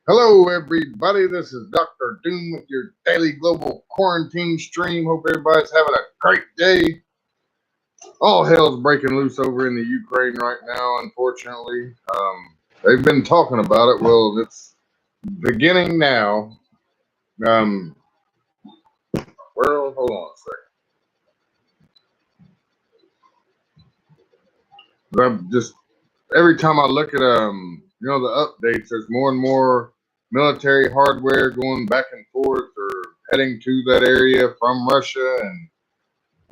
Hello, everybody. This is Dr. Doom with your daily global quarantine stream. Hope everybody's having a great day. All hell's breaking loose over in the Ukraine right now, unfortunately. They've been talking about it. Well, it's beginning now. Um, hold on a second. I'm just every time I look at the updates, there's more and more military hardware going back and forth or heading to that area from Russia, and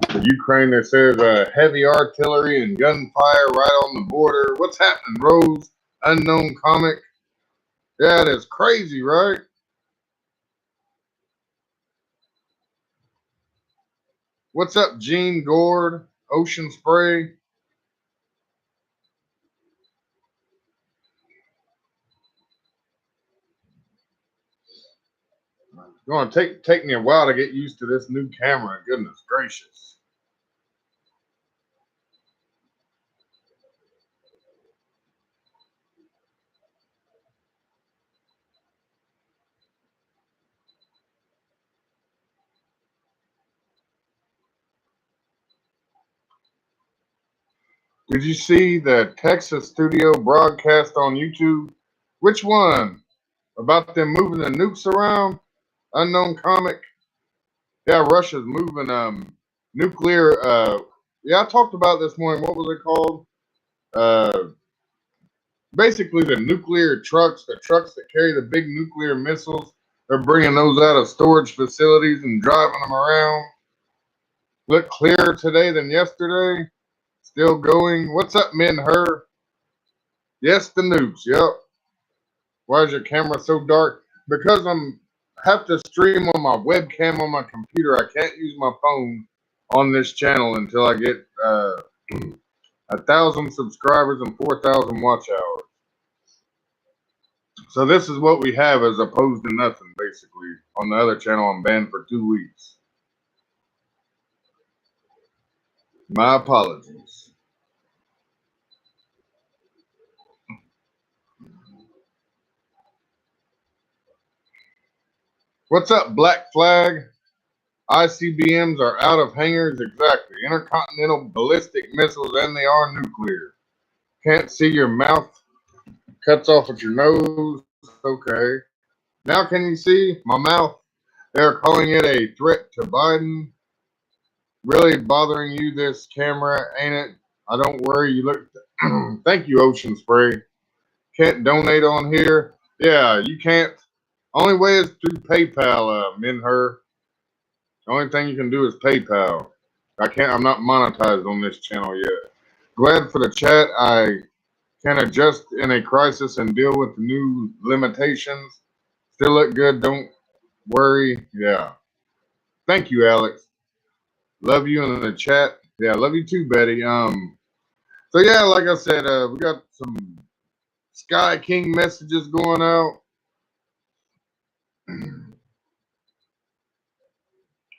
the Ukraine that says heavy artillery and gunfire right on the border. What's happening, Rose? Unknown comic. Yeah, that's crazy, right? What's up, Gene Gord? Ocean Spray. It's gonna take me a while to get used to this new camera. Goodness gracious. Did you see the Texas studio broadcast on YouTube? Which one? About them moving the nukes around? Unknown comic. Yeah, Russia's moving nuclear. Yeah, I talked about this morning. What was it called? Uh, Basically the nuclear trucks, the trucks that carry the big nuclear missiles. They're bringing those out of storage facilities and driving them around. Look clearer today than yesterday. Still going. What's up, men? Her? Yes, the nukes. Yep. Why is your camera so dark? Because I'm have to stream on my webcam on my computer. I can't use my phone on this channel until I get 1,000 subscribers and 4,000 watch hours. So this is what we have as opposed to nothing, basically. On the other channel, I'm banned for 2 weeks. My apologies. What's up, Black Flag? ICBMs are out of hangars, exactly. Intercontinental ballistic missiles, and they are nuclear. Can't see your mouth. Cuts off at your nose. Okay. Now can you see my mouth? They're calling it a threat to Biden. Really bothering you, this camera, ain't it? I don't worry. You look. Thank you, Ocean Spray. Can't donate on here. Yeah, you can't. Only way is through PayPal, Minher. The only thing you can do is PayPal. I'm not monetized on this channel yet. Glad for the chat. I can adjust in a crisis and deal with the new limitations. Still look good. Don't worry. Yeah. Thank you, Alex. Love you in the chat. Yeah, love you too, Betty. So yeah, like I said, we got some Sky King messages going out.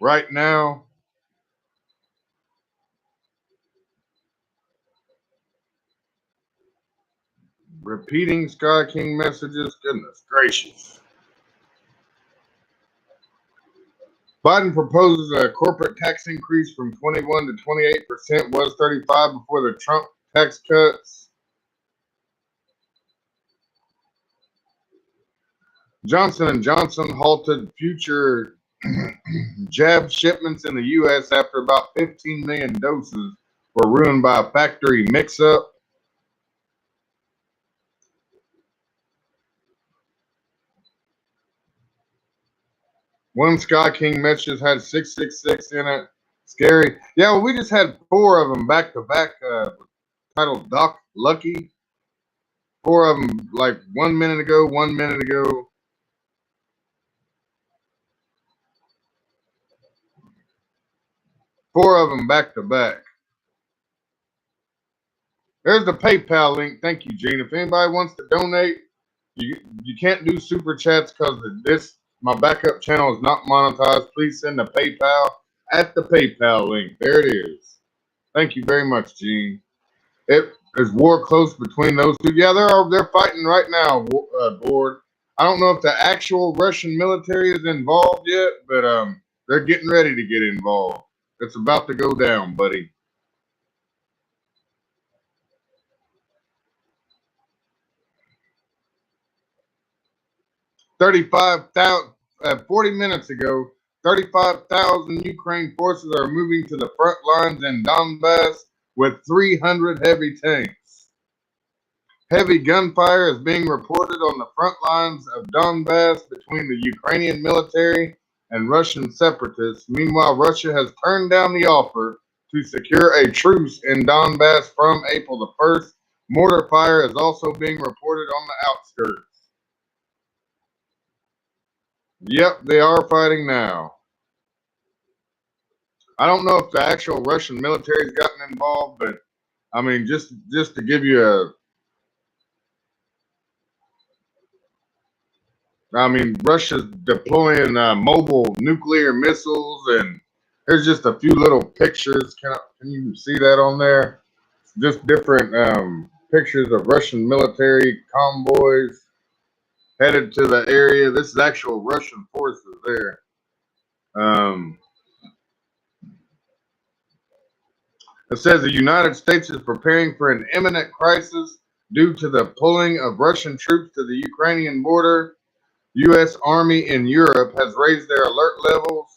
Right now. Repeating Sky King messages. Goodness gracious. Biden proposes a corporate tax increase from 21 to 28%, was 35 before the Trump tax cuts. Johnson & Johnson halted future jab shipments in the U.S. after about 15 million doses were ruined by a factory mix-up. One Sky King message had 666 in it. Scary. Yeah, well, we just had 4 of them back to back, titled Doc Lucky. 4 of them like 1 minute ago, 1 minute ago. Four of them back to back. There's the PayPal link. Thank you, Gene. If anybody wants to donate, you can't do super chats because my backup channel is not monetized. Please send a PayPal at the PayPal link. There it is. Thank you very much, Gene. It is war close between those two. Yeah, they're fighting right now, Gord. I don't know if the actual Russian military is involved yet, but they're getting ready to get involved. It's about to go down, buddy. 40 minutes ago, 35,000 Ukraine forces are moving to the front lines in Donbass with 300 heavy tanks. Heavy gunfire is being reported on the front lines of Donbass between the Ukrainian military and Russian separatists. Meanwhile, Russia has turned down the offer to secure a truce in Donbass from April the 1st. Mortar fire is also being reported on the outskirts. Yep, they are fighting now. I don't know if the actual Russian military's gotten involved, but I mean, just to give you Russia's deploying mobile nuclear missiles, and there's just a few little pictures. Can you see that on there? Just different pictures of Russian military convoys headed to the area. This is actual Russian forces there. It says the United States is preparing for an imminent crisis due to the pulling of Russian troops to the Ukrainian border. U.S. Army in Europe has raised their alert levels.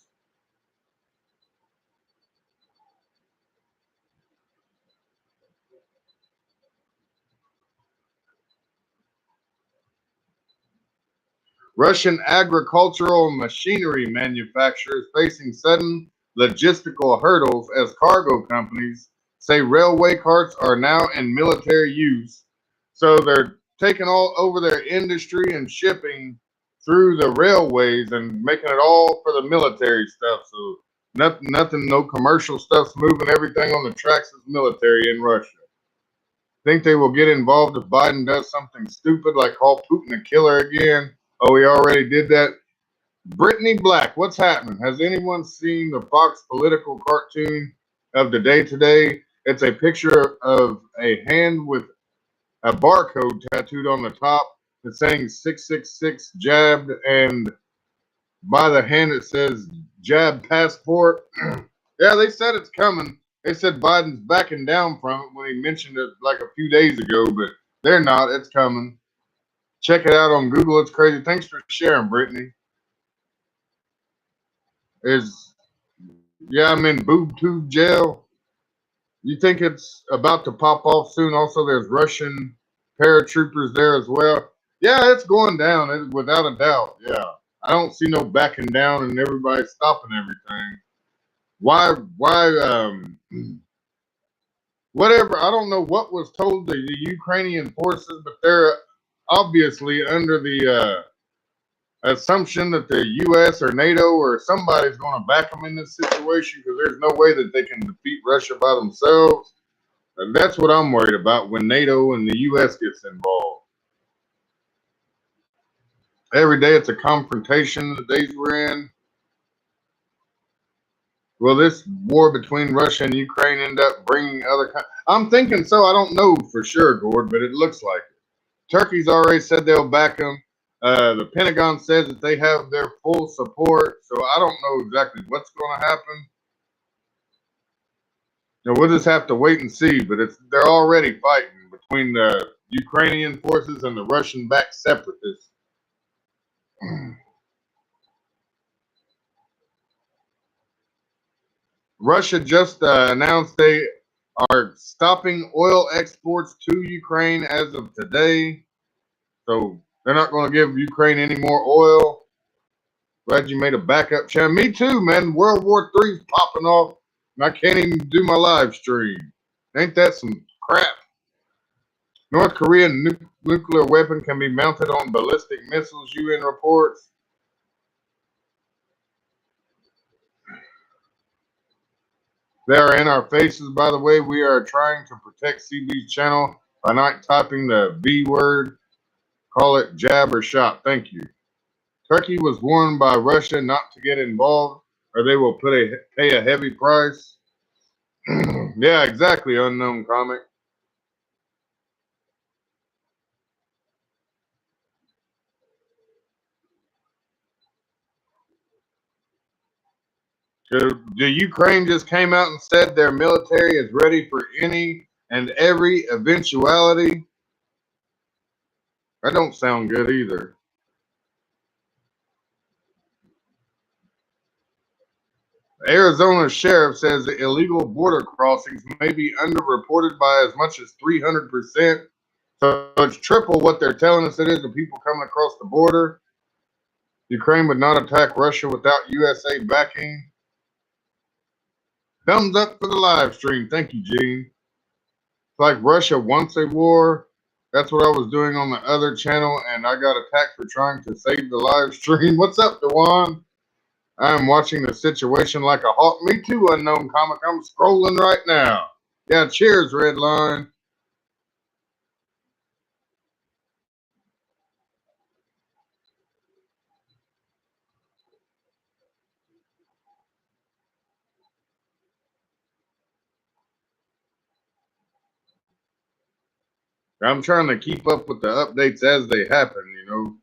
Russian agricultural machinery manufacturers facing sudden logistical hurdles as cargo companies say railway carts are now in military use. So they're taking all over their industry and shipping through the railways and making it all for the military stuff. So nothing, no commercial stuff's moving. Everything on the tracks is military in Russia. Think they will get involved if Biden does something stupid like call Putin a killer again? Oh, we already did that. Brittany Black, what's happening? Has anyone seen the Fox political cartoon of the day today? It's a picture of a hand with a barcode tattooed on the top. It's saying 666 jabbed, and by the hand it says jab passport. Yeah, they said it's coming. They said Biden's backing down from it when he mentioned it like a few days ago, but they're not. It's coming. Check it out on Google. It's crazy. Thanks for sharing, Brittany. I'm in boob tube jail. You think it's about to pop off soon? Also, there's Russian paratroopers there as well. Yeah, it's going down, without a doubt. Yeah. I don't see no backing down and everybody stopping everything. Why, whatever. I don't know what was told to the Ukrainian forces, but they're obviously under the assumption that the U.S. or NATO or somebody's going to back them in this situation because there's no way that they can defeat Russia by themselves. And that's what I'm worried about when NATO and the U.S. gets involved. Every day it's a confrontation. The days we're in. Will this war between Russia and Ukraine end up bringing other? I'm thinking so. I don't know for sure, Gord, but it looks like it. Turkey's already said they'll back them. The Pentagon says that they have their full support. So I don't know exactly what's going to happen. We'll just have to wait and see. But they're already fighting between the Ukrainian forces and the Russian-backed separatists. Russia just announced they are stopping oil exports to Ukraine as of today. So they're not going to give Ukraine any more oil. Glad you made a backup channel. Me too, man. World War III's popping off, and I can't even do my live stream. Ain't that some crap? North Korean nuclear weapon can be mounted on ballistic missiles, UN reports. They are in our faces, by the way. We are trying to protect CB's channel by not typing the V word. Call it jab or shot. Thank you. Turkey was warned by Russia not to get involved or they will pay a heavy price. Yeah, exactly, Unknown Comic. The Ukraine just came out and said their military is ready for any and every eventuality. That don't sound good either. Arizona sheriff says that illegal border crossings may be underreported by as much as 300%. So it's triple what they're telling us it is to people coming across the border. Ukraine would not attack Russia without USA backing. Thumbs up for the live stream. Thank you, Gene. It's like Russia wants a war. That's what I was doing on the other channel, and I got attacked for trying to save the live stream. What's up, Dewan? I'm watching the situation like a hawk. Me too, Unknown Comic. I'm scrolling right now. Yeah, cheers, Redline. I'm trying to keep up with the updates as they happen, you know.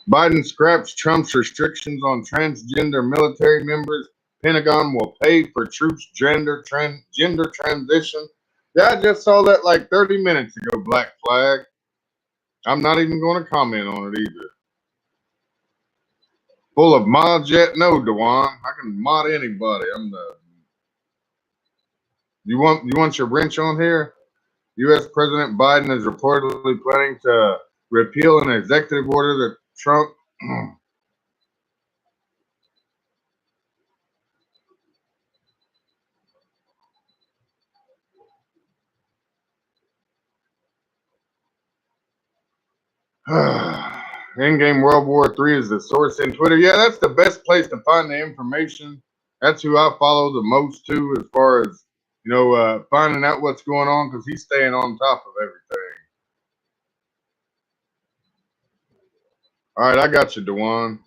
Biden scraps Trump's restrictions on transgender military members. Pentagon will pay for troops' gender transition. Yeah, I just saw that like 30 minutes ago, Black Flag. I'm not even going to comment on it either. Full of mods yet? No, Dewan. I can mod anybody. You want your wrench on here? U.S. President Biden is reportedly planning to repeal an executive order that Trump Endgame World War III is the source in Twitter. Yeah, that's the best place to find the information. That's who I follow the most too, as far as finding out what's going on, because he's staying on top of everything. All right, I got you, Dewan.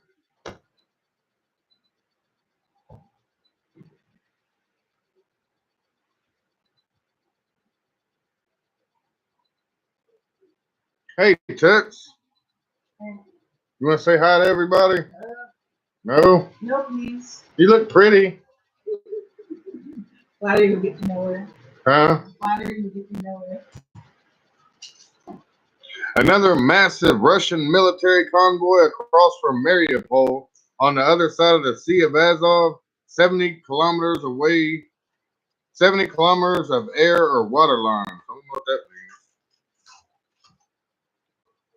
Hey, Tux. You want to say hi to everybody? No? No, please. You look pretty. Why didn't you get to know her? Huh? Why didn't you get to know her? Another massive Russian military convoy across from Mariupol on the other side of the Sea of Azov, 70 kilometers away. 70 kilometers of air or water lines. I don't know what that means.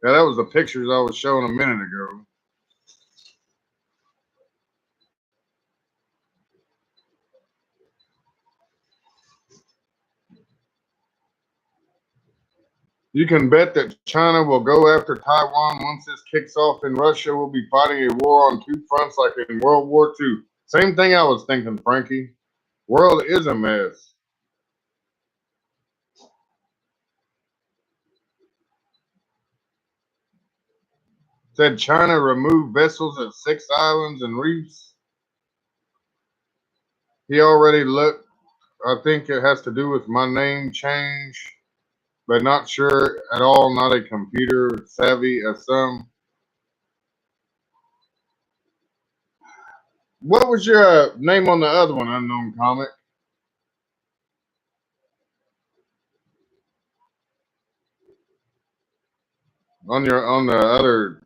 Yeah, that was the pictures I was showing a minute ago. You can bet that China will go after Taiwan once this kicks off, and Russia will be fighting a war on two fronts like in World War II. Same thing I was thinking, Frankie. World is a mess. Said China removed vessels at 6 islands and reefs. He already looked. I think it has to do with my name change, but not sure at all. Not a computer savvy as some. What was your name on the other one, Unknown Comic? On the other.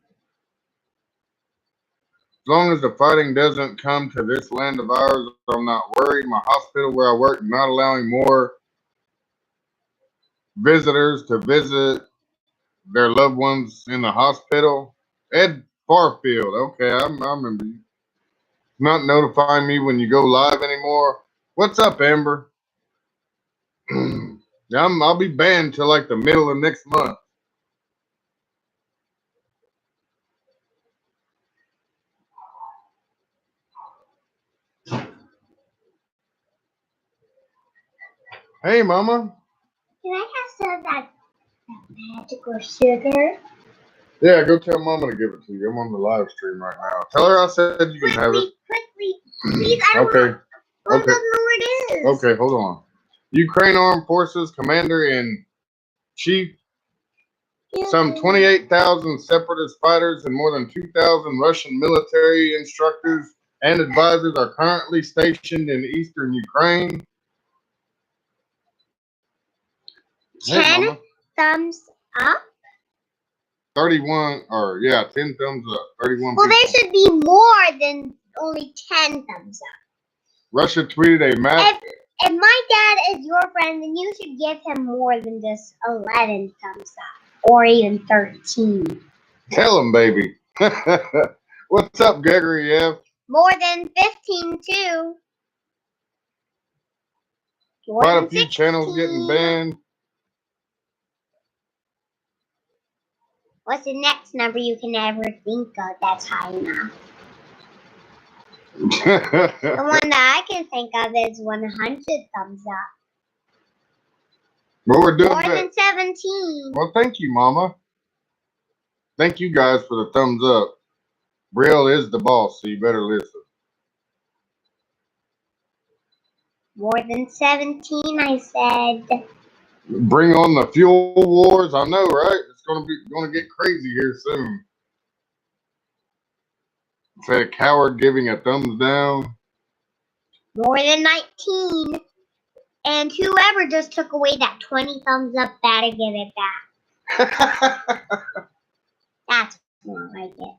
As long as the fighting doesn't come to this land of ours, I'm not worried. My hospital where I work not allowing more visitors to visit their loved ones in the hospital. Ed Farfield. Okay, I remember you. Not notifying me when you go live anymore. What's up, Amber? I'll be banned till like the middle of next month. Hey, Mama. Can I have some of that magical sugar? Yeah, go tell Mama to give it to you. I'm on the live stream right now. Tell her I said you can have it. Quickly, please. Okay. I don't know what it is. Okay, hold on. Ukraine Armed Forces Commander in Chief Some 28,000 separatist fighters and more than 2,000 Russian military instructors and advisors are currently stationed in eastern Ukraine. Hey, 10 Mama. thumbs up. 31, or yeah, 10 thumbs up. 31 Well, there people. should be more than only 10 thumbs up. Russia tweeted a map. If my dad is your friend, then you should give him more than just 11 thumbs up. Or even 13. Tell him, baby. What's up, Gregory F? More than 15, too. More Quite than a few 16. channels getting banned. What's the next number you can ever think of that's high enough? The one that I can think of is 100 thumbs up. Well, we're doing More that. than 17. Well, thank you, Mama. Thank you guys for the thumbs up. Braille is the boss, so you better listen. More than 17, I said. Bring on the fuel wars. I know, right? It's gonna get crazy here soon. Say a coward giving a thumbs down. More than 19. And whoever just took away that 20 thumbs up, better give it back. That's more like it.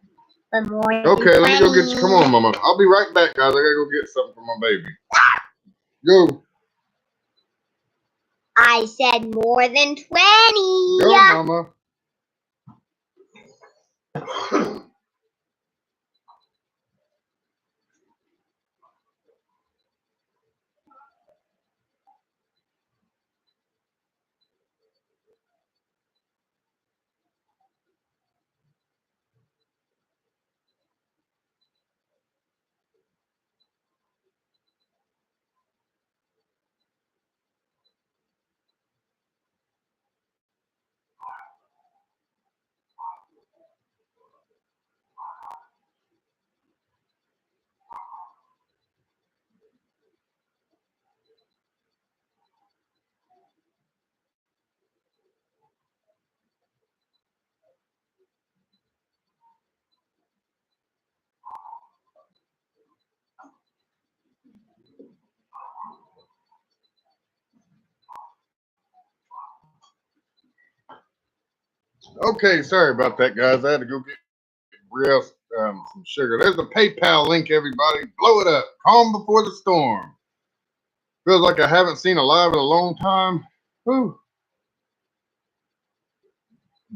But more than Okay, 20. let me go get you. Come on, Mama. I'll be right back, guys. I gotta go get something for my baby. Go. I said more than 20. Go, Mama. Okay, sorry about that, guys. I had to go get real some sugar. There's the PayPal link, everybody. Blow it up. Calm before the storm. Feels like I haven't seen a live in a long time. Whew.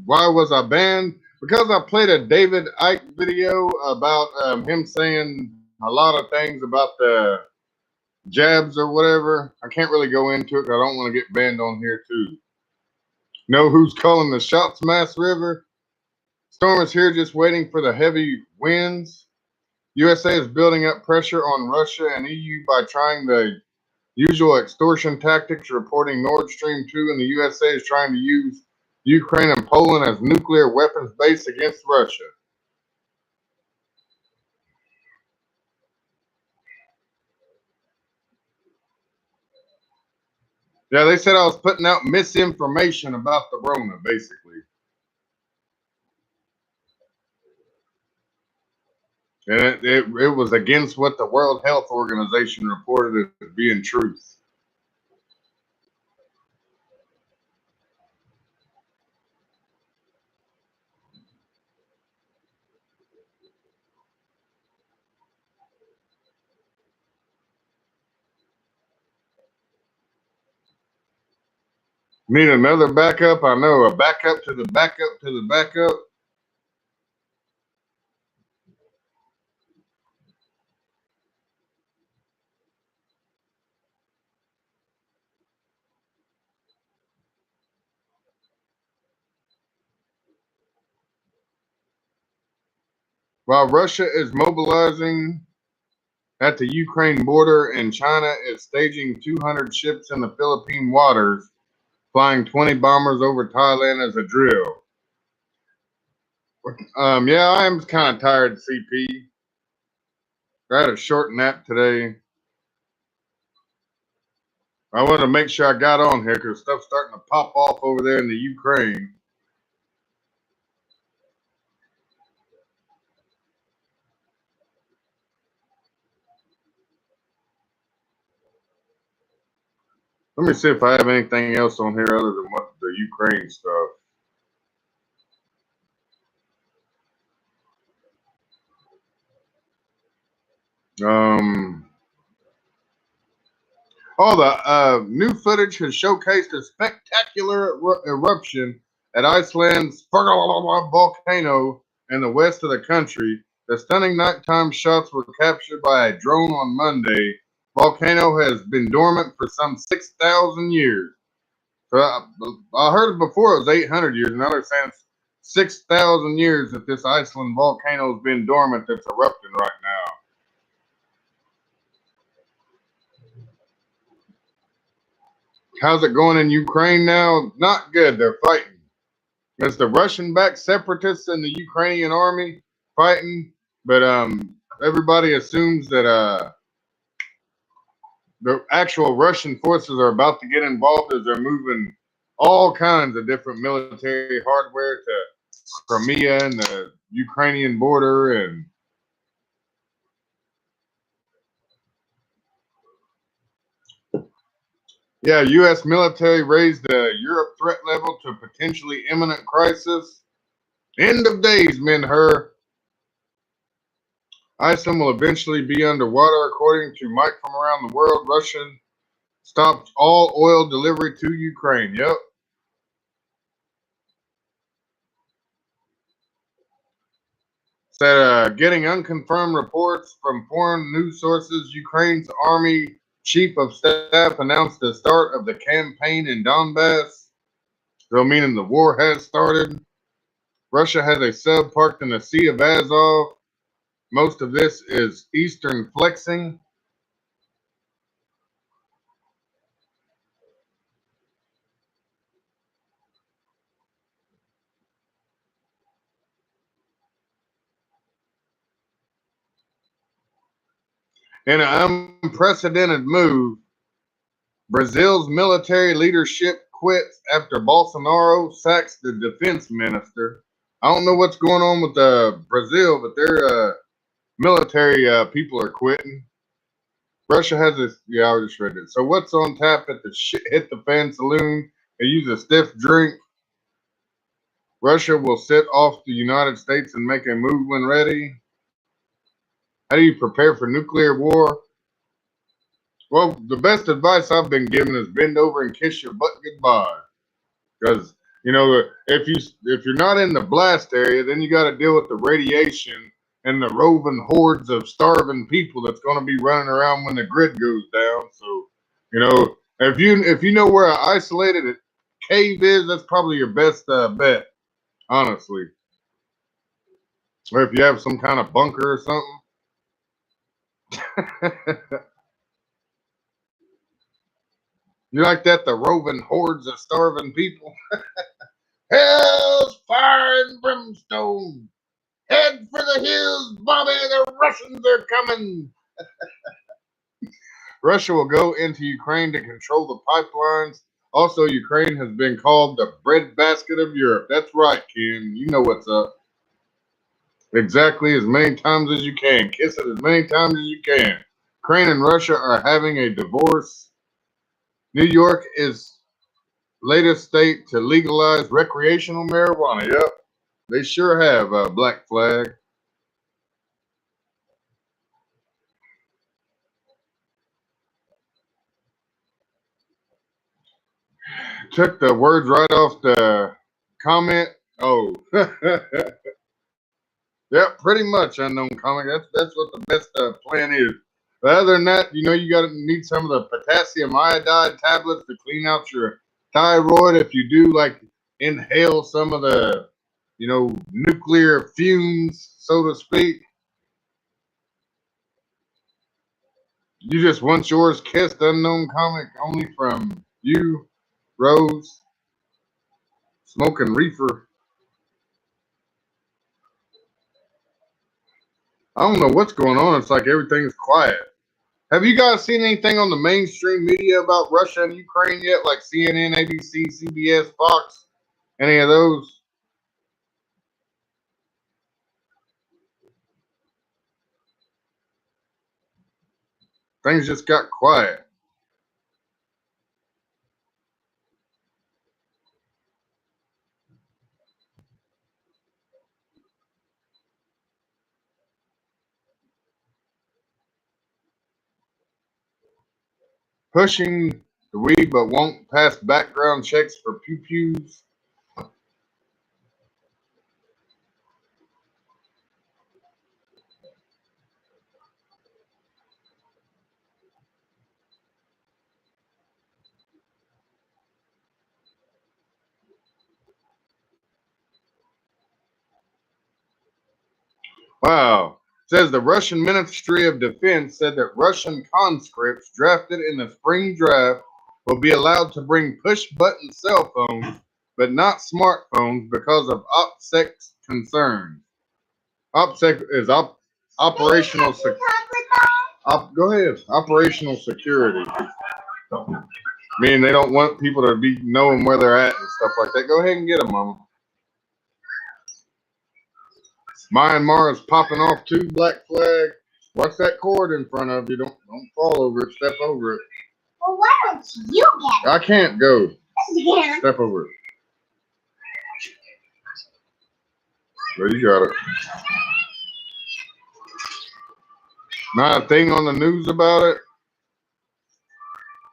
Why was I banned? Because I played a David Icke video about him saying a lot of things about the jabs or whatever. I can't really go into it because I don't want to get banned on here too. Know who's calling the shots, Mass River? Storm is here just waiting for the heavy winds. USA is building up pressure on Russia and EU by trying the usual extortion tactics, reporting Nord Stream 2, and the USA is trying to use Ukraine and Poland as nuclear weapons base against Russia. Yeah, they said I was putting out misinformation about the Rona, basically. And it was against what the World Health Organization reported as being truth. Need another backup? I know, a backup to the backup to the backup. While Russia is mobilizing at the Ukraine border and China is staging 200 ships in the Philippine waters, flying 20 bombers over Thailand as a drill. Yeah, I'm kind of tired, CP. I had a short nap today. I wanted to make sure I got on here because stuff's starting to pop off over there in the Ukraine. Let me see if I have anything else on here other than what the Ukraine stuff. The new footage has showcased a spectacular eruption at Iceland's volcano in the west of the country. The stunning nighttime shots were captured by a drone on Monday. Volcano has been dormant for some 6,000 years. So I heard before it was 800 years. Now they're saying 6,000 years that this Iceland volcano has been dormant that's erupting right now. How's it going in Ukraine now? Not good. They're fighting. It's the Russian-backed separatists and the Ukrainian army fighting, but everybody assumes that the actual Russian forces are about to get involved as they're moving all kinds of different military hardware to Crimea and the Ukrainian border. And yeah, U.S. military raised the Europe threat level to potentially imminent crisis. End of days, Minher. Iceland will eventually be underwater, according to Mike from around the world. Russia stopped all oil delivery to Ukraine. Yep. Said getting unconfirmed reports from foreign news sources, Ukraine's army chief of staff announced the start of the campaign in Donbass. So meaning the war has started. Russia has a sub parked in the Sea of Azov. Most of this is eastern flexing. In an unprecedented move, Brazil's military leadership quits after Bolsonaro sacks the defense minister. I don't know what's going on with Brazil, but their military people are quitting. Russia has this. Yeah, I just read it. So what's on tap at the hit the fan saloon? They use a stiff drink. Russia will set off the United States and make a move when ready. How do you prepare for nuclear war? Well, the best advice I've been given is bend over and kiss your butt goodbye. Because if you're not in the blast area, then you got to deal with the radiation and the roving hordes of starving people that's going to be running around when the grid goes down. So, if you know where an isolated cave is, that's probably your best bet, honestly. Or if you have some kind of bunker or something. You like that? The roving hordes of starving people. Hell's fire and brimstone. Head for the hills, Bobby. The Russians are coming. Russia will go into Ukraine to control the pipelines. Also, Ukraine has been called the breadbasket of Europe. That's right, Ken. You know what's up. Exactly as many times as you can. Kiss it as many times as you can. Ukraine and Russia are having a divorce. New York is latest state to legalize recreational marijuana. Yep, they sure have a black flag. Took the words right off the comment. Oh, yeah, pretty much unknown comic. That's what the best plan is. But other than that, you got to need some of the potassium iodide tablets to clean out your thyroid. If you do like inhale some of the, nuclear fumes, so to speak. You just want yours kissed, unknown comic, only from you, Rose, smoking reefer. I don't know what's going on. It's like everything's quiet. Have you guys seen anything on the mainstream media about Russia and Ukraine yet? Like CNN, ABC, CBS, Fox, any of those? Things just got quiet. pushing the weed but won't pass background checks for pew-pews. Wow. Says the Russian Ministry of Defense said that Russian conscripts drafted in the spring draft will be allowed to bring push-button cell phones, but not smartphones because of OPSEC concerns. OPSEC is operational security. Go ahead. Operational security. Meaning they don't want people to be knowing where they're at and stuff like that. Go ahead and get them, Mama. Myanmar is popping off too. Black flag. Watch that cord in front of you. Don't fall over it. Step over it. Well, why don't you get it? I can't go. Yeah. Step over it. There you got it. Not a thing on the news about it.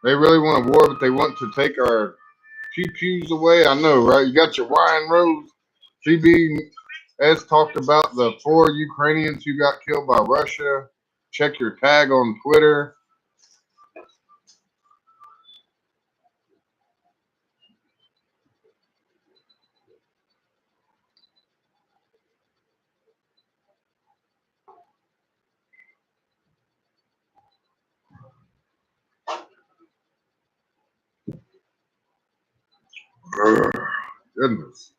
They really want a war, but they want to take our pew-pews away. I know, right? You got your Ryan Rose. CBS talked about the 4 Ukrainians who got killed by Russia. Check your tag on Twitter. Ugh, goodness.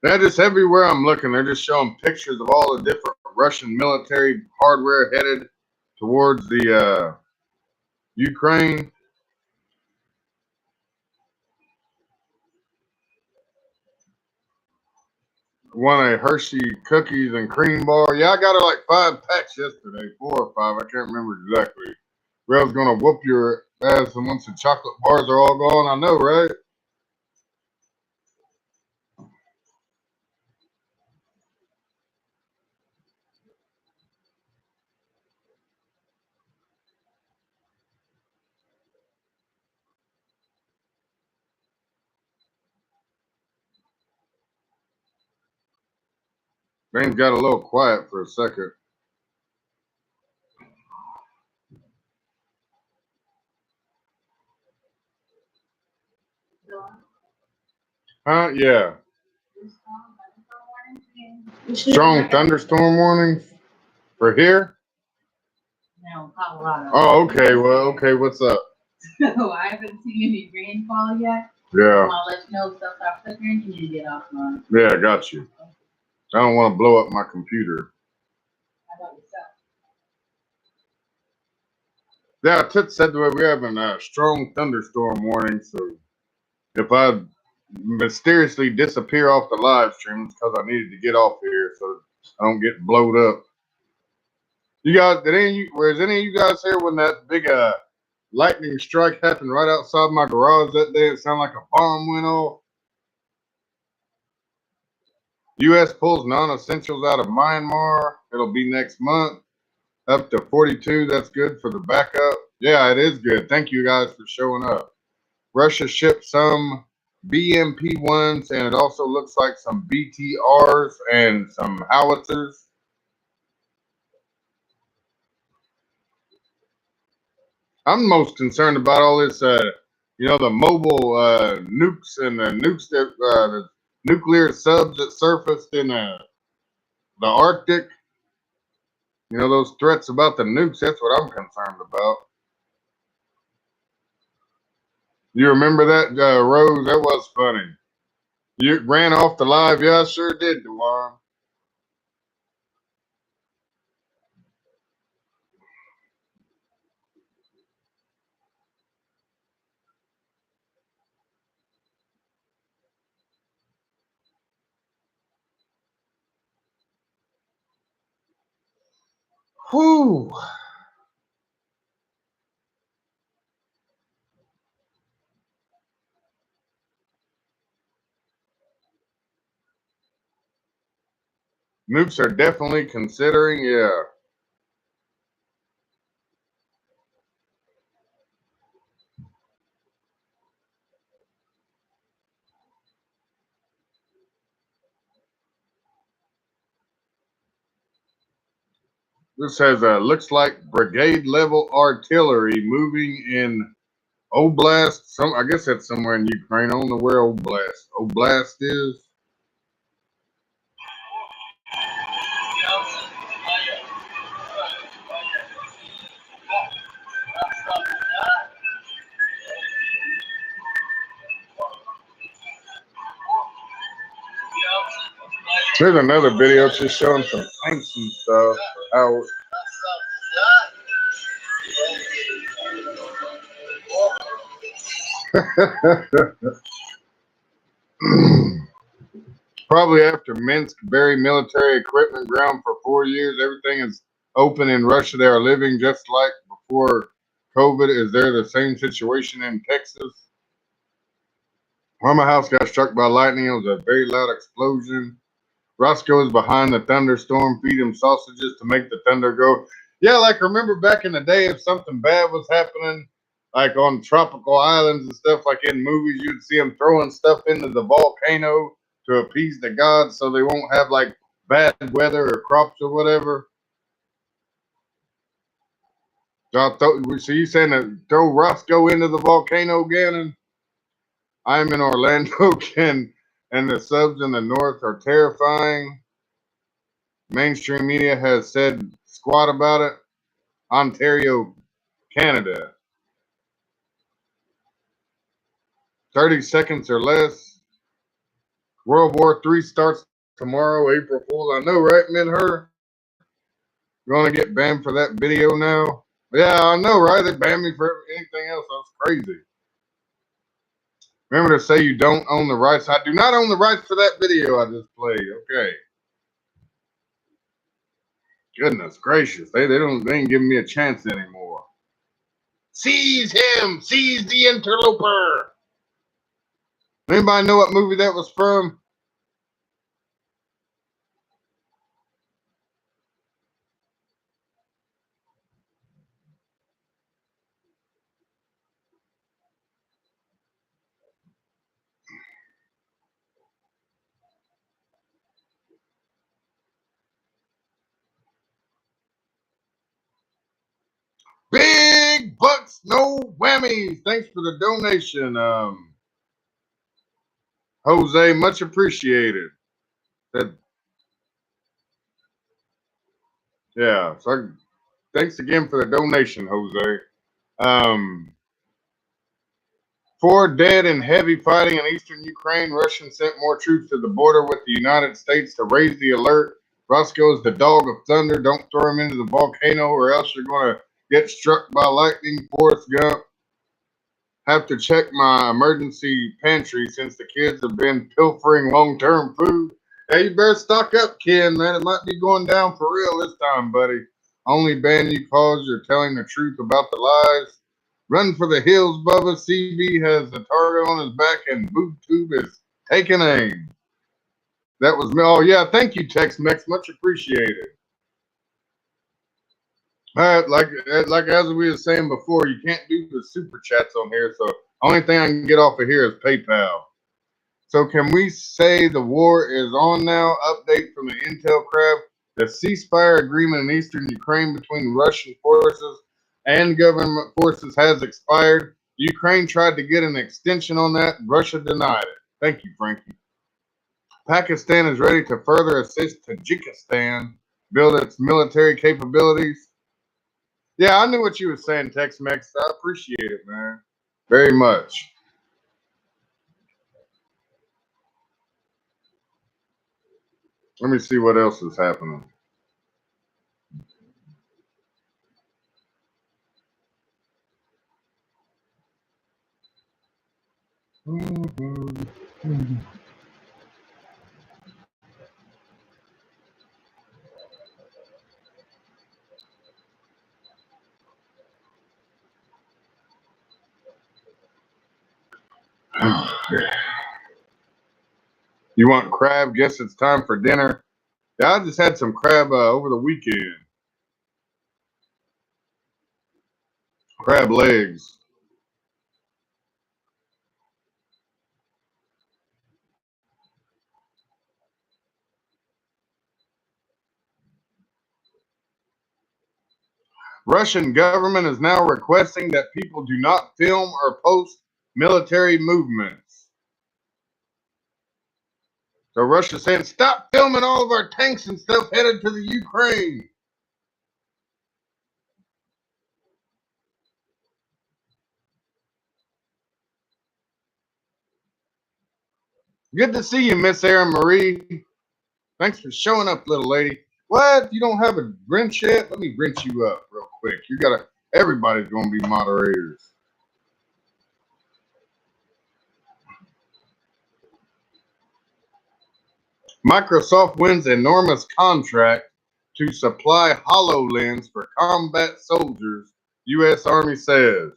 That is everywhere I'm looking. They're just showing pictures of all the different Russian military hardware headed towards the Ukraine. Won a Hershey cookies and cream bar. Yeah, I got her like 5 packs yesterday, 4 or 5. I can't remember exactly. Rel's gonna whoop your ass, and once the chocolate bars are all gone, I know, right? Things got a little quiet for a second. Huh? Yeah. Strong thunderstorm warnings for here? No, Colorado. Oh, okay. Well, okay. What's up? So I haven't seen any rainfall yet. Yeah. I'll let you know if stuff starts flickering. You need to get offline. Yeah, I got you. I don't want to blow up my computer. How about yourself? Yeah, Tip said that we're having a strong thunderstorm warning, so if I mysteriously disappear off the live stream, it's because I needed to get off here so I don't get blowed up. You guys, was any of you guys here when that big lightning strike happened right outside my garage that day? It sounded like a bomb went off. U.S. pulls non-essentials out of Myanmar. It'll be next month. Up to 42. That's good for the backup. Yeah, it is good. Thank you guys for showing up. Russia shipped some BMP-1s, and it also looks like some BTRs and some howitzers. I'm most concerned about all this, the mobile nukes and the nukes that the nuclear subs that surfaced in the Arctic. You know, those threats about the nukes. That's what I'm concerned about. You remember that, Rose? That was funny. You ran off the live. Yeah, I sure did, DeWan. Whew. Nukes are definitely considering, yeah. This has looks like brigade level artillery moving in Oblast. I guess that's somewhere in Ukraine. I don't know where Oblast is. There's another video just showing some tanks and stuff out. Probably after Minsk buried military equipment ground for 4 years, everything is open in Russia. They are living just like before COVID. Is there the same situation in Texas? When my house got struck by lightning, it was a very loud explosion. Roscoe is behind the thunderstorm. Feed him sausages to make the thunder go. Yeah, like remember back in the day, if something bad was happening, like on tropical islands and stuff, like in movies, you'd see them throwing stuff into the volcano to appease the gods so they won't have like bad weather or crops or whatever. So you saying to throw Roscoe into the volcano, Gannon? I'm in Orlando, Ken, and the subs in the north are terrifying. Mainstream media has said squat about it. Ontario, Canada. 30 seconds or less. World War III starts tomorrow, April Fool's. I know, right, Minher? You're going to get banned for that video now? Yeah, I know, right? They banned me for anything else. That's crazy. Remember to say you don't own the rights. I do not own the rights for that video I just played. Okay. Goodness gracious. They ain't giving me a chance anymore. Seize him! Seize the interloper! Anybody know what movie that was from? Big bucks, no whammies. Thanks for the donation, Jose. Much appreciated. Yeah. So thanks again for the donation, Jose. 4 dead in heavy fighting in eastern Ukraine. Russians sent more troops to the border with the United States to raise the alert. Roscoe is the dog of thunder. Don't throw him into the volcano or else you're going to get struck by lightning. Forrest Gump. Have to check my emergency pantry since the kids have been pilfering long-term food. Hey, you better stock up, Ken, man. It might be going down for real this time, buddy. Only ban you cause you're telling the truth about the lies. Run for the hills, Bubba. CB has a target on his back and BoobTube is taking aim. That was me. Oh, yeah. Thank you, Tex-Mex. Much appreciated. All right, like as we were saying before, you can't do the super chats on here, so only thing I can get off of here is PayPal. So can we say the war is on now? Update from the Intel Crab. The ceasefire agreement in eastern Ukraine between Russian forces and government forces has expired. Ukraine tried to get an extension on that. Russia denied it. Thank you, Frankie. Pakistan is ready to further assist Tajikistan build its military capabilities. Yeah, I knew what you were saying, Tex-Mex. I appreciate it, man. Very much. Let me see what else is happening. You want crab? Guess it's time for dinner. Yeah, I just had some crab over the weekend. Crab legs. Russian government is now requesting that people do not film or post military movements. So Russia's saying, stop filming all of our tanks and stuff headed to the Ukraine. Good to see you, Miss Erin Marie. Thanks for showing up, little lady. What? You don't have a Grinch yet? Let me Grinch you up real quick. Everybody's gonna be moderators. Microsoft wins enormous contract to supply HoloLens for combat soldiers, U.S. Army says.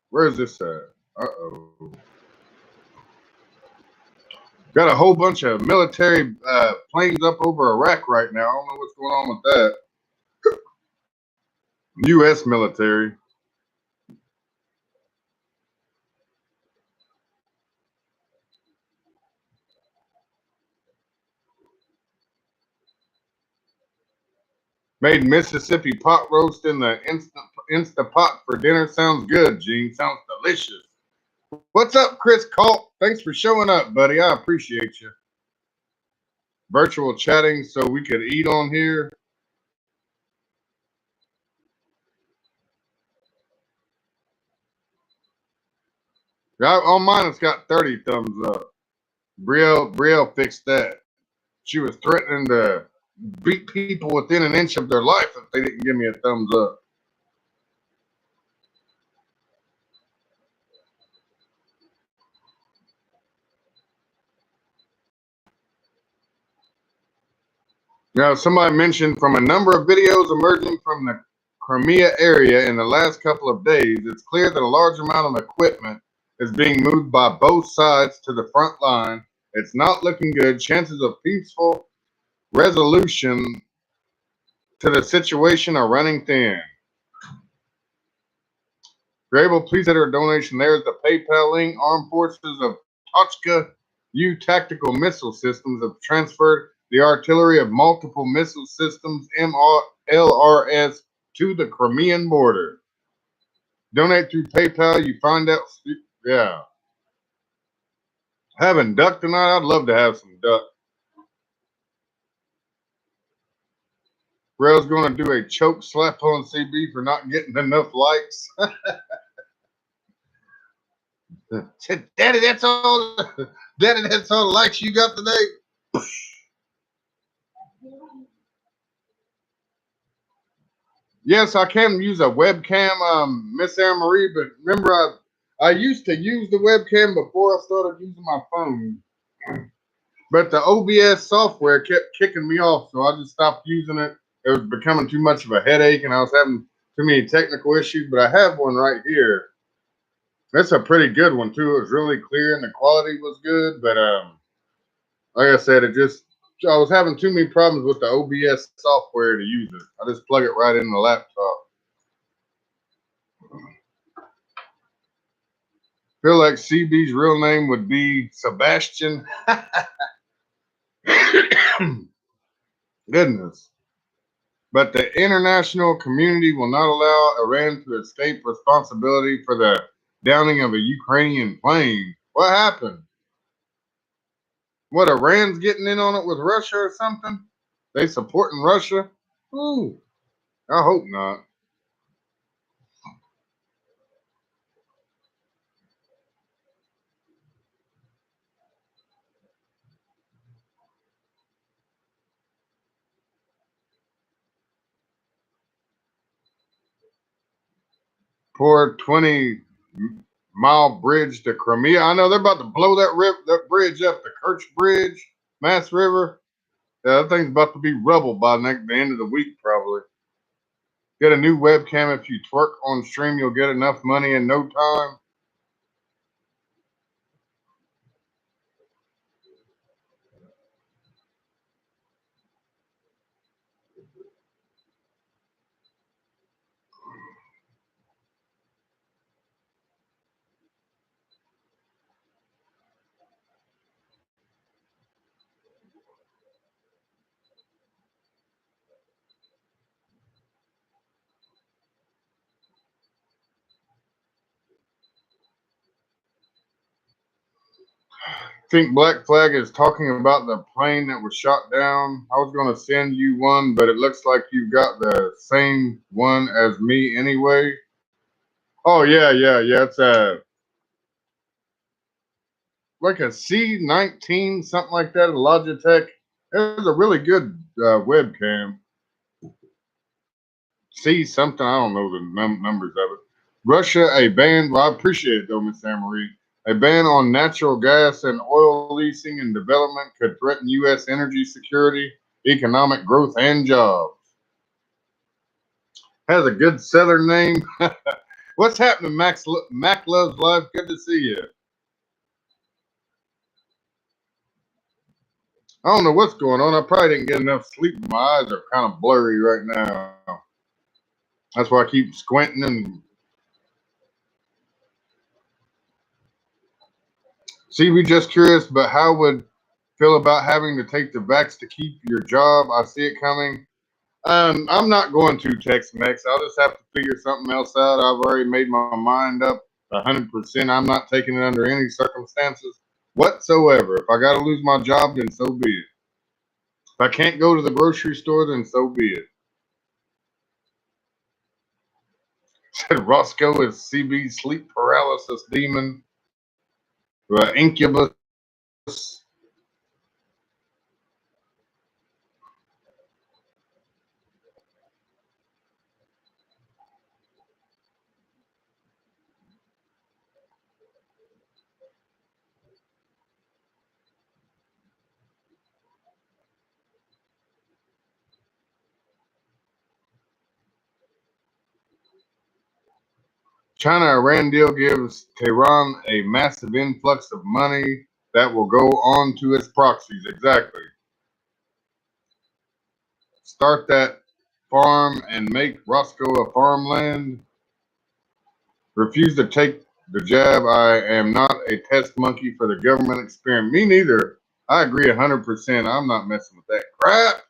Where's this at? Uh-oh. Got a whole bunch of military planes up over Iraq right now. I don't know what's going on with that. U.S. military. Made Mississippi pot roast in the Instapot for dinner. Sounds good, Gene. Sounds delicious. What's up, Chris Colt? Thanks for showing up, buddy. I appreciate you. Virtual chatting so we could eat on here. On mine, it's got 30 thumbs up. Brielle fixed that. She was threatening to beat people within an inch of their life if they didn't give me a thumbs up. Now, somebody mentioned from a number of videos emerging from the Crimea area in the last couple of days, it's clear that a large amount of equipment is being moved by both sides to the front line. It's not looking good. Chances of peaceful resolution to the situation are running thin. If you're able, please enter a donation. There's the PayPal link. Armed Forces of Tochka U tactical missile systems have transferred the artillery of multiple missile systems, MLRS, to the Crimean border. Donate through PayPal. You find out. Yeah. Having duck tonight? I'd love to have some duck. Rail's going to do a choke slap on CB for not getting enough likes. Daddy, that's all. Daddy, that's all the likes you got today. Yes, I can use a webcam, Miss Erin Marie, but remember I used to use the webcam before I started using my phone. But the OBS software kept kicking me off, so I just stopped using it. It was becoming too much of a headache, and I was having too many technical issues, but I have one right here. That's a pretty good one, too. It was really clear, and the quality was good, but like I said, I was having too many problems with the OBS software to use it. I just plug it right in the laptop. Feel like CB's real name would be Sebastian. Goodness. But the international community will not allow Iran to escape responsibility for the downing of a Ukrainian plane. What happened? What, Iran's getting in on it with Russia or something? They supporting Russia? Ooh, I hope not. Poor 20-mile bridge to Crimea. I know they're about to blow that bridge up, the Kerch Bridge, Mass River. Yeah, that thing's about to be rubble by the end of the week, probably. Get a new webcam. If you twerk on stream, you'll get enough money in no time. Think Black Flag is talking about the plane that was shot down. I was going to send you one, but it looks like you got the same one as me anyway. Oh, yeah. It's like a C19, something like that, a Logitech. It's a really good webcam. C something, I don't know the numbers of it. Russia, a ban, well, I appreciate it though, Miss Anne-Marie. A ban on natural gas and oil leasing and development could threaten U.S. energy security, economic growth, and jobs. Has a good seller name. What's happening, Mac Loves Life? Good to see you. I don't know what's going on. I probably didn't get enough sleep. My eyes are kind of blurry right now. That's why I keep squinting and see. We just curious, but how would feel about having to take the vax to keep your job? I see it coming. I'm not going to Tex-Mex. I'll just have to figure something else out. I've already made my mind up 100%. I'm not taking it under any circumstances whatsoever. If I got to lose my job, then so be it. If I can't go to the grocery store, then so be it. Said Roscoe is CB sleep paralysis demon, incubus. China-Iran deal gives Tehran a massive influx of money that will go on to its proxies. Exactly. Start that farm and make Roscoe a farmland. Refuse to take the jab. I am not a test monkey for the government experiment. Me neither. I agree 100%. I'm not messing with that crap.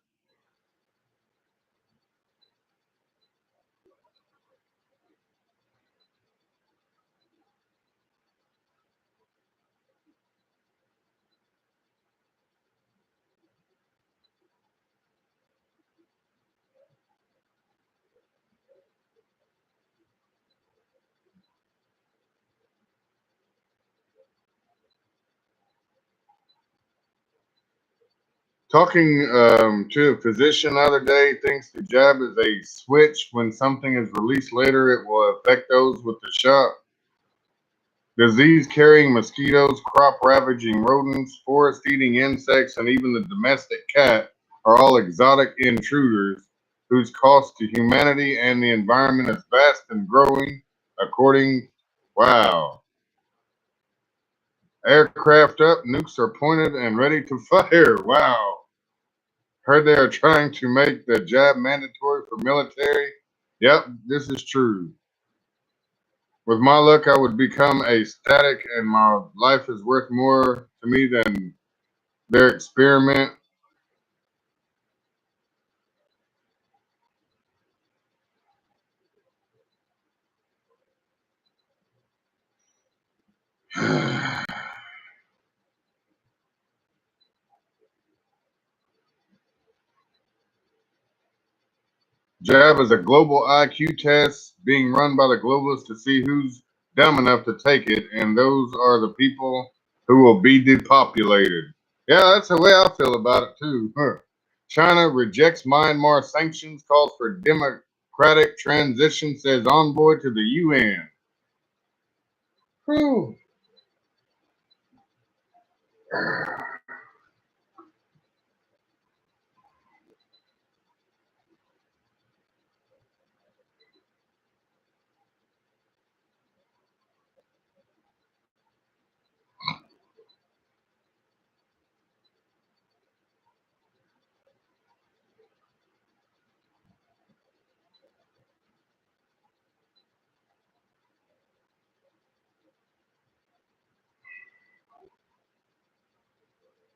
Talking to a physician the other day, thinks the jab is a switch. When something is released later, it will affect those with the shot. Disease-carrying mosquitoes, crop-ravaging rodents, forest-eating insects, and even the domestic cat are all exotic intruders whose cost to humanity and the environment is vast and growing. Wow. Aircraft up, nukes are pointed and ready to fire. Wow. Heard they are trying to make the jab mandatory for military. Yep, this is true. With my luck, I would become a static, and my life is worth more to me than their experiment. Jab is a global IQ test being run by the globalists to see who's dumb enough to take it, and those are the people who will be depopulated. Yeah, that's the way I feel about it too. China rejects Myanmar sanctions, calls for democratic transition, says envoy to the UN. Whew.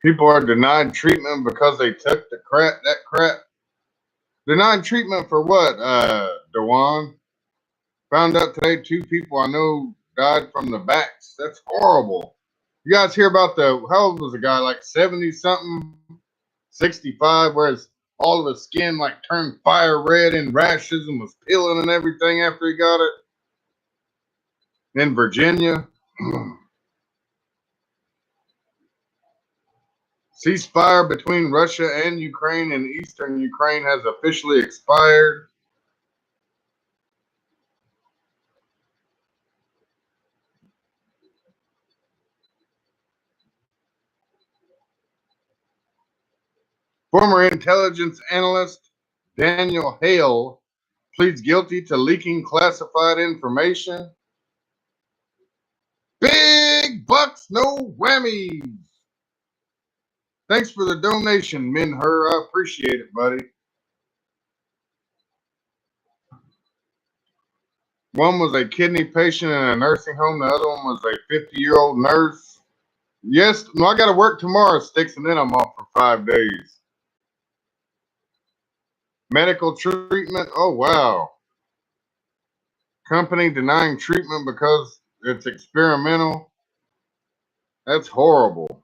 People are denied treatment because they took that crap. Denied treatment for what, Dewan? Found out today 2 people I know died from the backs. That's horrible. You guys hear about how old was the guy? Like 70 something, 65, whereas all of his skin like turned fire red and rashes and was peeling and everything after he got it. In Virginia. Ceasefire between Russia and Ukraine in eastern Ukraine has officially expired. Former intelligence analyst Daniel Hale pleads guilty to leaking classified information. Big bucks, no whammies. Thanks for the donation, Minher. I appreciate it, buddy. One was a kidney patient in a nursing home. The other one was a 50-year-old nurse. Yes, no, I got to work tomorrow, Sticks, and then I'm off for 5 days. Medical treatment. Oh, wow. Company denying treatment because it's experimental. That's horrible.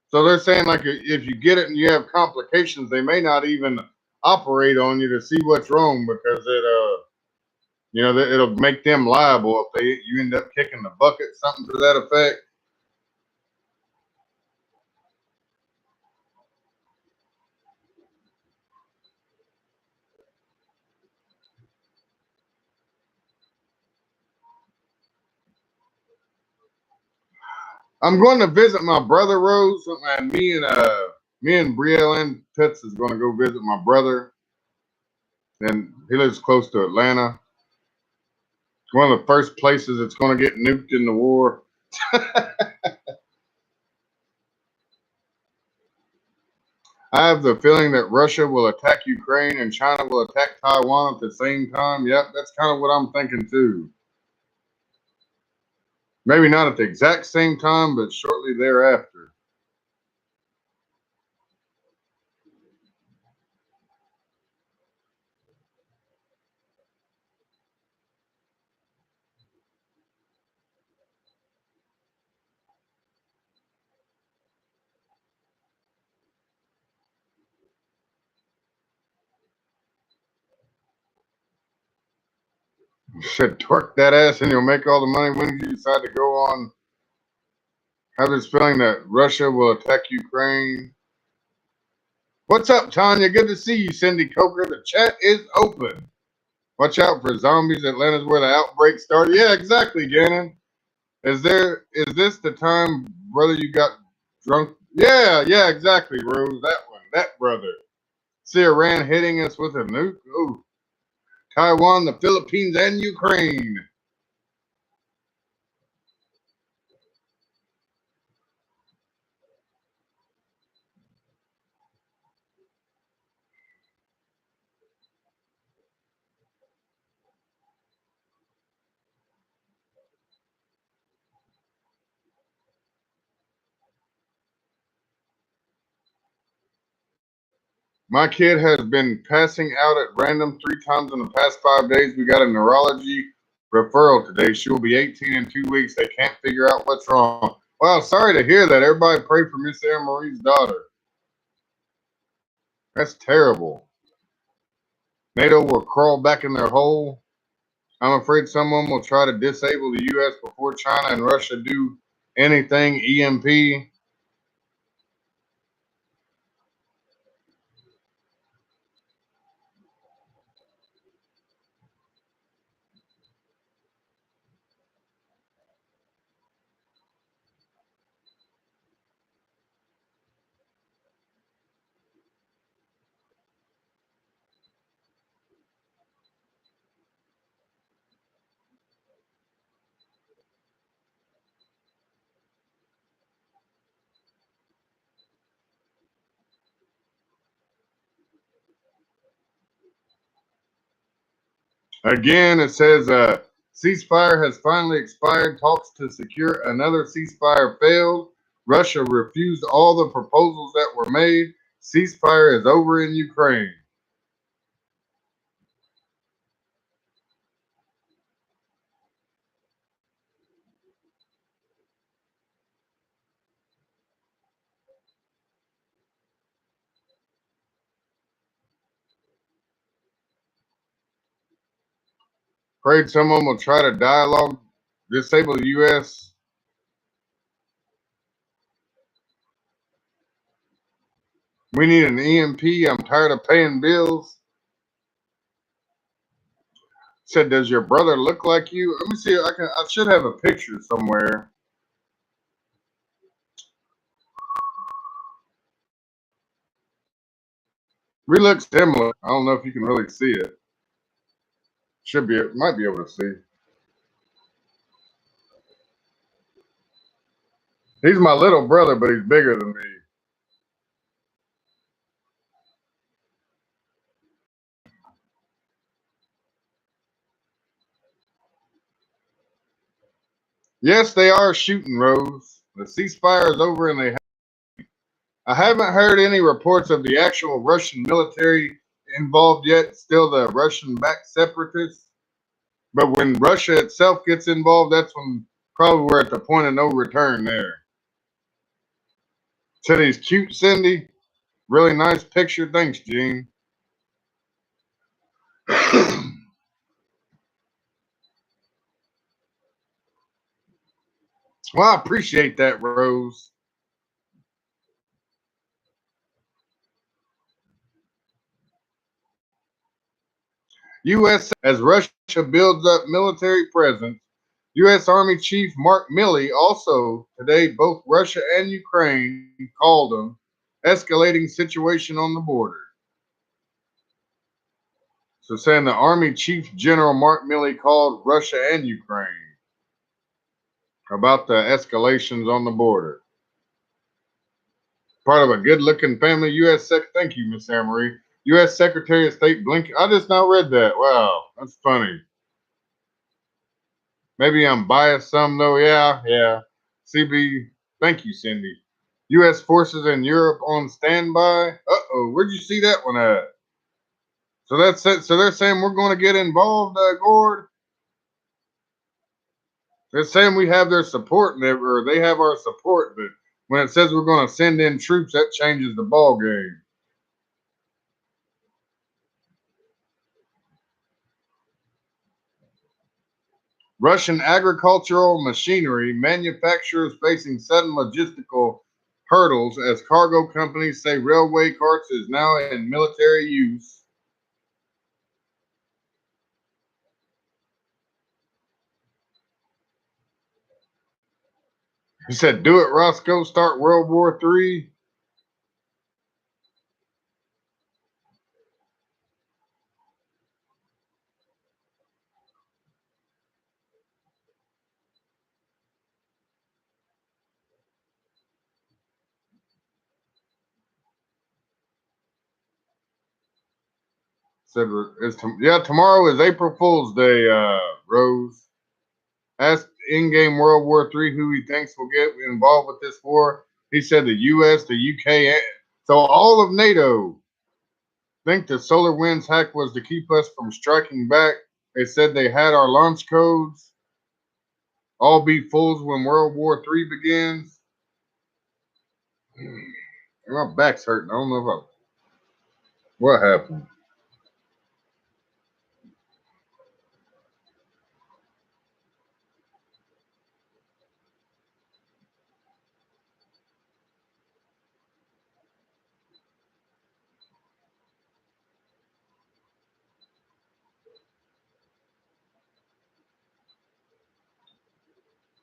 So they're saying, like, if you get it and you have complications, they may not even operate on you to see what's wrong because it'll make them liable if you end up kicking the bucket, something to that effect. I'm going to visit my brother, Rose, and me and Brielle Pitts is going to go visit my brother, and he lives close to Atlanta. One of the first places that's going to get nuked in the war. I have the feeling that Russia will attack Ukraine and China will attack Taiwan at the same time. Yep, that's kind of what I'm thinking too. Maybe not at the exact same time, but shortly thereafter. Should twerk that ass and you'll make all the money. When did you decide to go on? I have this feeling that Russia will attack Ukraine. What's up, Tanya? Good to see you, Cindy Coker. The chat is open. Watch out for zombies. Atlanta's where the outbreak started. Yeah, exactly, Gannon. Is this the time, brother, you got drunk? Yeah, exactly, Rose. That one. That brother. See Iran hitting us with a nuke? Ooh. Taiwan, the Philippines, and Ukraine. My kid has been passing out at random 3 times in the past 5 days. We got a neurology referral today. She will be 18 in 2 weeks. They can't figure out what's wrong. Wow, sorry to hear that. Everybody pray for Miss Anne Marie's daughter. That's terrible. NATO will crawl back in their hole. I'm afraid someone will try to disable the U.S. before China and Russia do anything EMP. Again, it says ceasefire has finally expired. Talks to secure another ceasefire failed. Russia refused all the proposals that were made. Ceasefire is over in Ukraine. Afraid someone will try to dialogue, disable the U.S. We need an EMP. I'm tired of paying bills. Said, does your brother look like you? Let me see. I should have a picture somewhere. We look similar. I don't know if you can really see it. Might be able to see. He's my little brother, but he's bigger than me. Yes, they are shooting, Rose. The ceasefire is over and I haven't heard any reports of the actual Russian military involved yet, still the Russian-backed separatists. But when Russia itself gets involved, that's when probably we're at the point of no return there. Said he's cute, Cindy. Really nice picture. Thanks, Gene. Well, I appreciate that, Rose. U.S. as Russia builds up military presence, U.S. Army Chief Mark Milley also today, both Russia and Ukraine called them escalating situation on the border. So saying the Army Chief General Mark Milley called Russia and Ukraine about the escalations on the border. Part of a good-looking family, thank you, Miss Anne-Marie. U.S. Secretary of State Blinken. I just now read that. Wow, that's funny. Maybe I'm biased some, though. Yeah. CB, thank you, Cindy. U.S. forces in Europe on standby. Uh-oh, where'd you see that one at? So that's it. So they're saying we're going to get involved, Gord? They're saying we have their support, or they have our support, but when it says we're going to send in troops, that changes the ball game. Russian agricultural machinery manufacturers facing sudden logistical hurdles as cargo companies say railway carts is now in military use. He said, do it, Roscoe, start World War III. Said, tomorrow is April Fool's Day, Rose. Asked in-game World War III who he thinks will get involved with this war. He said the U.S., the UK, so all of NATO think the SolarWinds hack was to keep us from striking back. They said they had our launch codes. All be fools when World War III begins. My back's hurting. I don't know what happened.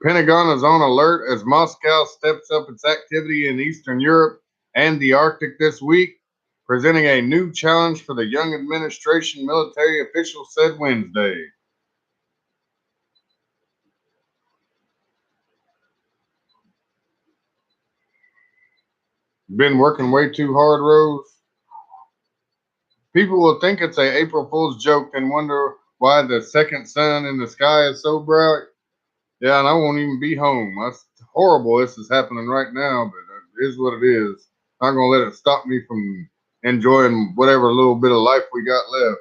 Pentagon is on alert as Moscow steps up its activity in Eastern Europe and the Arctic this week, presenting a new challenge for the young administration, military officials said Wednesday. Been working way too hard, Rose. People will think it's a April Fool's joke and wonder why the second sun in the sky is so bright. Yeah, and I won't even be home. That's horrible. This is happening right now, but it is what it is. I'm not gonna let it stop me from enjoying whatever little bit of life we got left.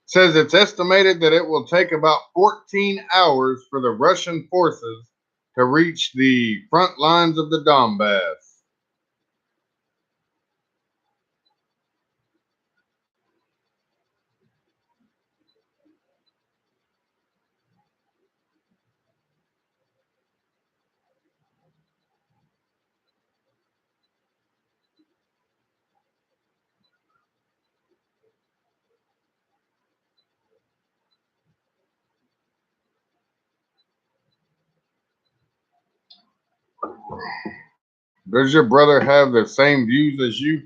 Says it's estimated that it will take about 14 hours for the Russian forces to reach the front lines of the Donbass. Does your brother have the same views as you?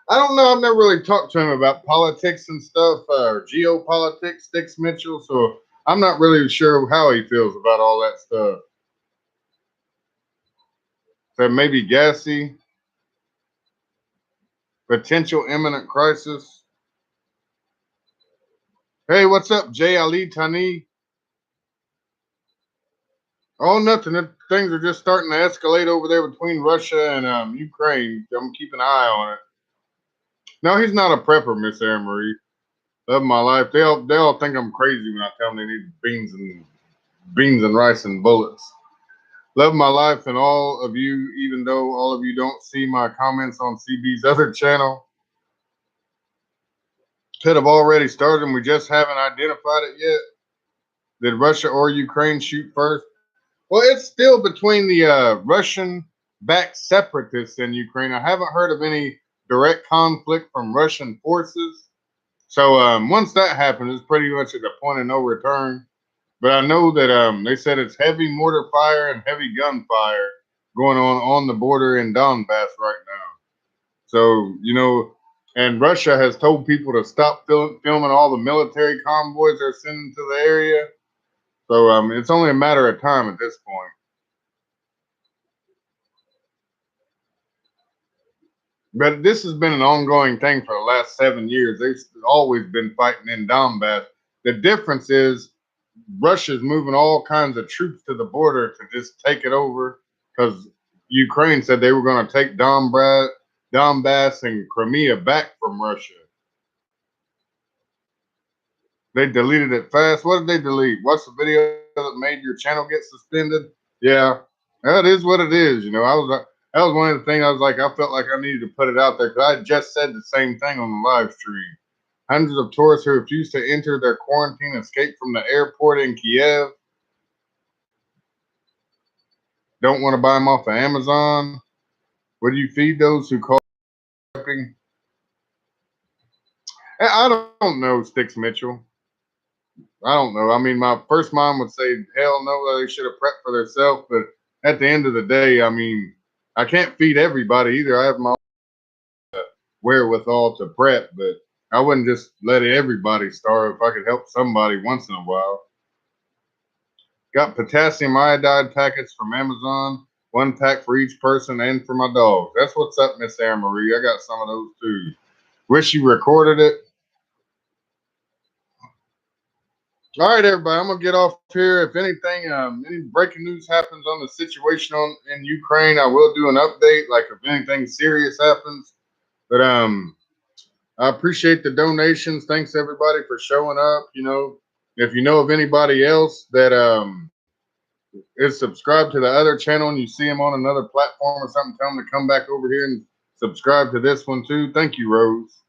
I don't know. I've never really talked to him about politics and stuff, or geopolitics, Sticks Mitchell, so I'm not really sure how he feels about all that stuff. So maybe gassy, potential imminent crisis. Hey, what's up, Jay Ali Tani? Oh, nothing. Things are just starting to escalate over there between Russia and Ukraine. I'm keeping an eye on it. No, he's not a prepper, Miss Anne Marie. Love my life. They all think I'm crazy when I tell them they need beans and rice and bullets. Love my life and all of you, even though all of you don't see my comments on CB's other channel. Could have already started and we just haven't identified it yet. Did Russia or Ukraine shoot first? Well, it's still between the Russian-backed separatists in Ukraine. I haven't heard of any direct conflict from Russian forces. So once that happens, it's pretty much at the point of no return. But I know that they said it's heavy mortar fire and heavy gunfire going on the border in Donbass right now. So, and Russia has told people to stop filming all the military convoys they're sending to the area. So it's only a matter of time at this point. But this has been an ongoing thing for the last 7 years. They've always been fighting in Donbass. The difference is Russia's moving all kinds of troops to the border to just take it over because Ukraine said they were going to take Donbass and Crimea back from Russia. They deleted it fast. What did they delete? What's the video that made your channel get suspended? Yeah, that is what it is. That was one of the things I was like, I felt like I needed to put it out there because I just said the same thing on the live stream. Hundreds of tourists who refuse to enter their quarantine escape from the airport in Kiev. Don't want to buy them off of Amazon. Would you feed those who call prepping? I don't know, Sticks Mitchell. I don't know. I mean, my first mom would say, hell no, they should have prepped for themselves. But at the end of the day, I mean, I can't feed everybody either. I have my wherewithal to prep, but I wouldn't just let everybody starve if I could help somebody once in a while. Got potassium iodide packets from Amazon, 1 pack for each person and for my dog. That's what's up, Miss Anne Marie. I got some of those too. Wish you recorded it. All right, everybody, I'm gonna get off here. If anything, any breaking news happens on the situation in Ukraine, I will do an update. Like if anything serious happens. But I appreciate the donations. Thanks everybody for showing up. If you know of anybody else that is subscribed to the other channel and you see them on another platform or something, tell them to come back over here and subscribe to this one too. Thank you, Rose.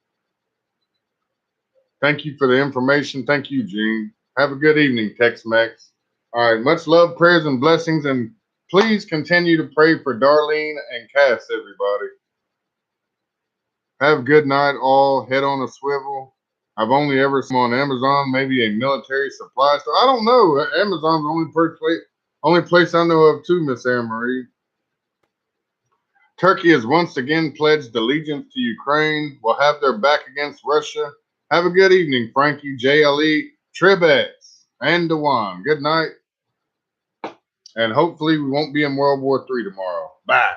Thank you for the information. Thank you, Gene. Have a good evening, Tex-Mex. All right, much love, prayers, and blessings, and please continue to pray for Darlene and Cass, everybody. Have a good night, all. Head on a swivel. I've only ever seen on Amazon, maybe a military supply store. I don't know. Amazon's the only place I know of too, Miss Anne Marie. Turkey has once again pledged allegiance to Ukraine. Will have their back against Russia. Have a good evening, Frankie, JLE, Tribex, and Dewan. Good night. And hopefully we won't be in World War III tomorrow. Bye.